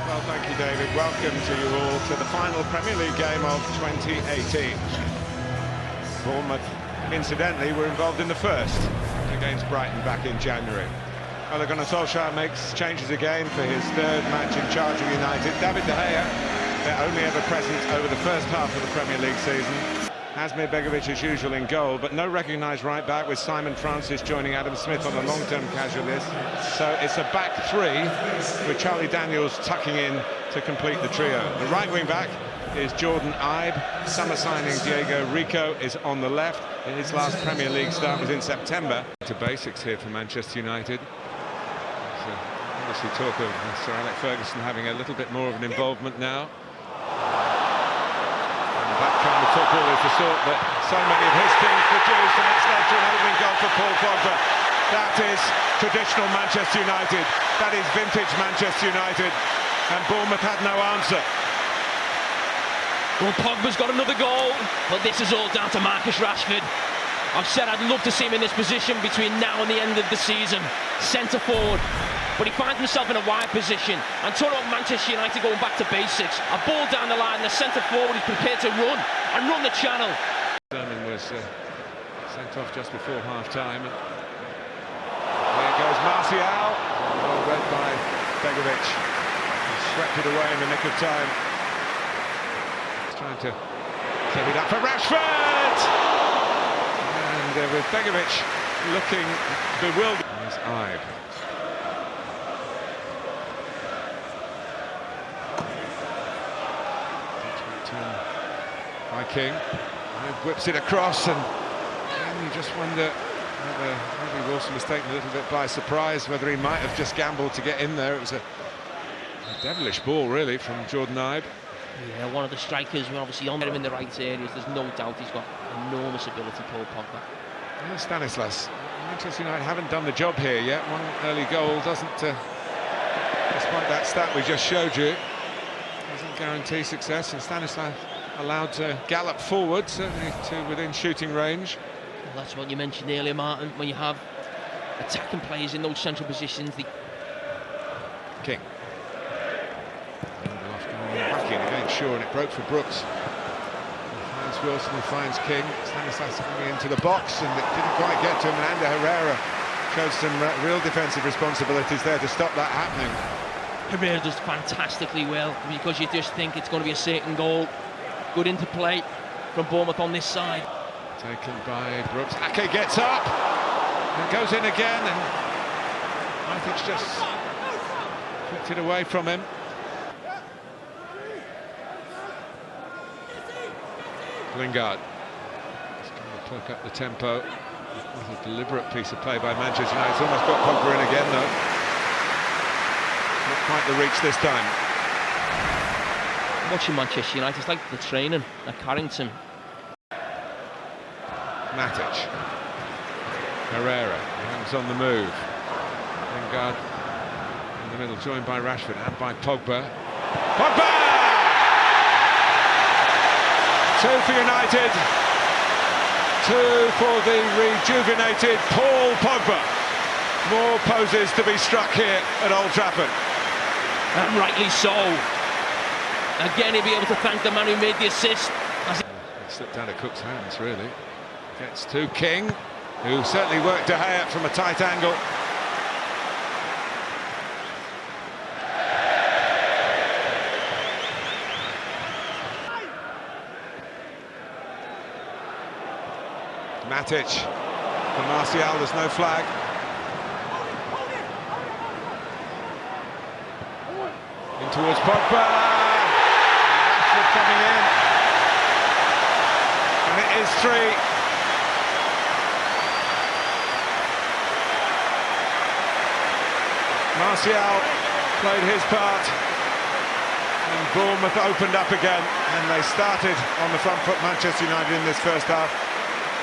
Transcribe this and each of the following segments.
Well, thank you, David. Welcome to you all to the final Premier League game of 2018. Bournemouth, incidentally, were involved in the first against Brighton back in January. Ole Gunnar Solskjaer makes changes again for his third match in charge of United. David De Gea, their only ever presence over the first half of the Premier League season. Asmir Begovic as usual in goal, but no recognised right back, with Simon Francis joining Adam Smith on a long-term casual list. So it's a back three with Charlie Daniels tucking in to complete the trio. The right wing back is Jordan Ibe. Summer signing Diego Rico is on the left. His last Premier League start was in September. To basics here for Manchester United. There's obviously talk of Sir Alex Ferguson having a little bit more of an involvement now. That kind of football is the sort that so many of his teams produce, and it's led to an opening goal for Paul Pogba. That is traditional Manchester United. That is vintage Manchester United. And Bournemouth had no answer. Well, Pogba's got another goal, but this is all down to Marcus Rashford. I've said I'd love to see him in this position between now and the end of the season. Centre forward. But he finds himself in a wide position. And talking about Manchester United going back to basics, a ball down the line, the centre forward is prepared to run the channel. Sermon was sent off just before half-time. There goes Martial, well read by Begovic. He swept it away in the nick of time. He's trying to set it up for Rashford! And with Begovic looking bewildered. There's Ibe. By King, whips it across, and you just wonder whether maybe Wilson was taken a little bit by surprise, whether he might have just gambled to get in there. It was a devilish ball, really, from Jordan Ibe. Yeah, one of the strikers, we're obviously on him in the right areas. There's no doubt he's got enormous ability, Paul Pogba. Yeah, Stanislas. Manchester United haven't done the job here yet. One early goal doesn't, despite that stat we just showed you, doesn't guarantee success, and Stanislas allowed to gallop forward, certainly to within shooting range. Well, that's what you mentioned earlier, Martin, when you have attacking players in those central positions. King. Back in against Shaw, and it broke for Brooks. He finds Wilson, who finds King. Stanislas coming into the box, and it didn't quite get to him, and Ander Herrera showed some real defensive responsibilities there to stop that happening. Herrera does fantastically well, because you just think it's going to be a certain goal. Good interplay from Bournemouth on this side. Taken by Brooks. Ake gets up and goes in again, and I think it's just kicked it away from him. Lingard. Just going to perk up the tempo. It was a deliberate piece of play by Manchester United. It's almost got Pogba in again, though. Not quite the reach this time. Watching Manchester United, it's like the training at Carrington. Matic. Herrera, hands on the move. Lingard in the middle, joined by Rashford and by Pogba. Pogba! 2 for United. 2 for the rejuvenated Paul Pogba. More poses to be struck here at Old Trafford. And rightly so. Again, he'll be able to thank the man who made the assist. It slipped out of Cook's hands, really. Gets to King, who certainly worked De Gea from a tight angle. Matic for Martial, there's no flag. In towards Pogba. Coming in, and it is 3. Martial played his part, and Bournemouth opened up again, and they started on the front foot. Manchester United in this first half,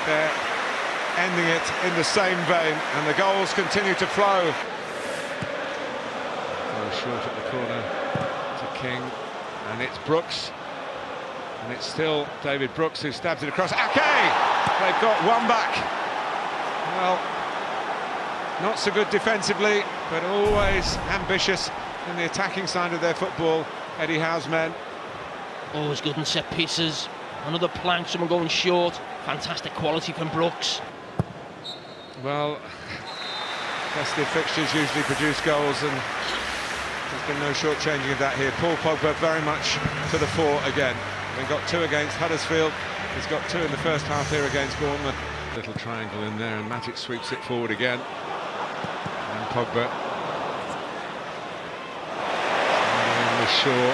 they're ending it in the same vein, and the goals continue to flow. Short at the corner to King, and it's Brooks. And it's still David Brooks who stabs it across. Ake! They've got one back. Well, not so good defensively, but always ambitious in the attacking side of their football, Eddie Howe's men. Always good in set pieces. Another plank, someone going short. Fantastic quality from Brooks. Well, festive fixtures usually produce goals, and there's been no shortchanging of that here. Paul Pogba very much to the fore again. He got 2 against Huddersfield. He's got 2 in the first half here against Bournemouth. Little triangle in there, and Matic sweeps it forward again. And Pogba. And the shore.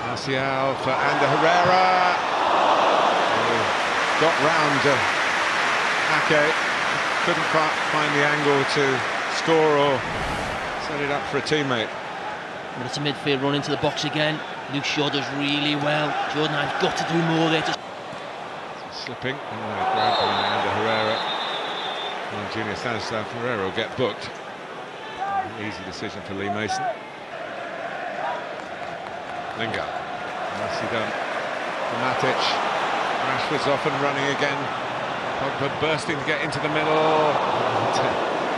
Martial for Ander Herrera. Got round Ake. Couldn't find the angle to score or set it up for a teammate. But it's a midfield run into the box again. Luke Shaw does really well. Jordan I've got to do more there. Slipping. Grabbed by Ander Herrera. And Junior Stanislav Herrera will get booked. Easy decision for Lee Mason. Lingard. Nicely done for Matic. Rashford's off and running again. Pogba bursting to get into the middle.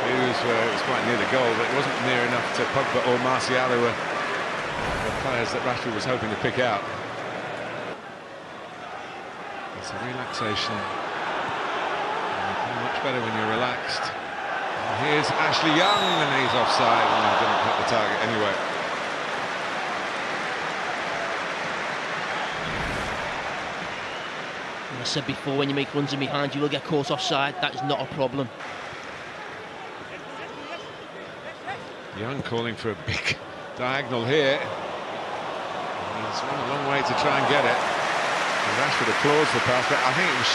It was quite near the goal, but it wasn't near enough to Pogba or Martial, who were the players that Rashford was hoping to pick out. It's a relaxation. You play much better when you're relaxed. And here's Ashley Young, and he's offside, and he didn't hit the target anyway. I said before, when you make runs in behind, you will get caught offside. That is not a problem. Young calling for a big diagonal here. He's run a long way to try and get it. And Rashford applauds the pass, but I think it was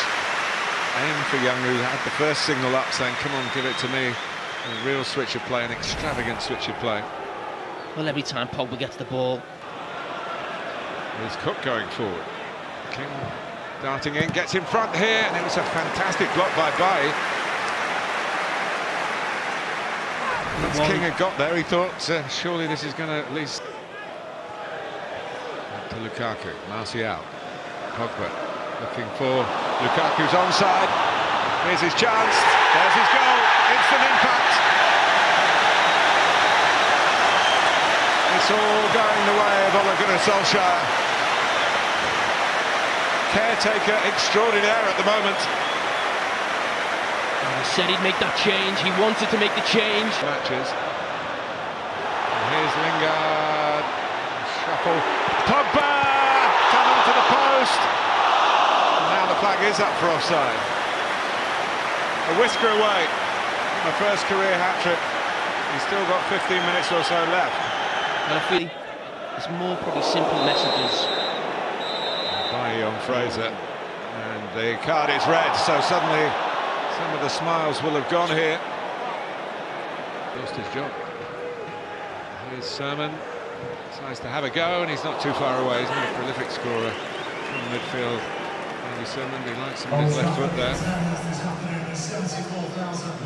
aimed for Young, who had the first signal up saying, come on, give it to me. A real switch of play, an extravagant switch of play. Well, every time Pogba gets the ball. There's Cook going forward. King darting in, gets in front here, and it was a fantastic block by Bailly. Once King had got there, he thought, surely this is going to at least... Back to Lukaku, Martial, Pogba, looking for Lukaku's onside. Here's his chance, there's his goal, instant impact. It's all going the way of Ole Gunnar Solskjaer. Caretaker extraordinaire at the moment. He said he'd make that change. He wanted to make the change. Matches. And here's Lingard. Shuffle. Pogba! Come onto the post. And now the flag is up for offside. A whisker away from a first career hat-trick. He's still got 15 minutes or so left. And I feel it's more probably simple messages. Bailly on Fraser. And the card is red, so suddenly some of the smiles will have gone here. Lost his job. Here's Sermon. Decides to have a go, and he's not too far away. He's not a prolific scorer from midfield. Andy Sermon, he likes him with his left foot there.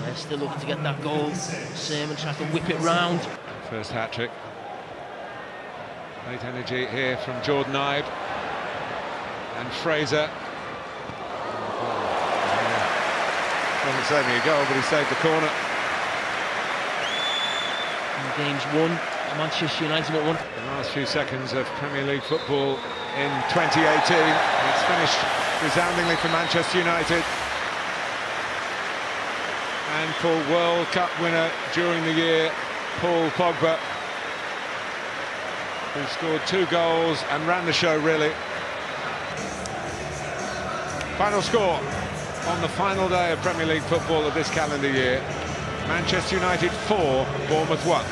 They're still looking to get that goal. Sermon tries to whip it round. First hat-trick. Late energy here from Jordan Ibe. And Fraser. Wasn't saving a goal, but he saved the corner. And game's won. Manchester United at 1. The last few seconds of Premier League football in 2018. It's finished resoundingly for Manchester United. And for World Cup winner during the year, Paul Pogba, who scored 2 goals and ran the show, really. Final score on the final day of Premier League football of this calendar year. Manchester United 4, Bournemouth 1.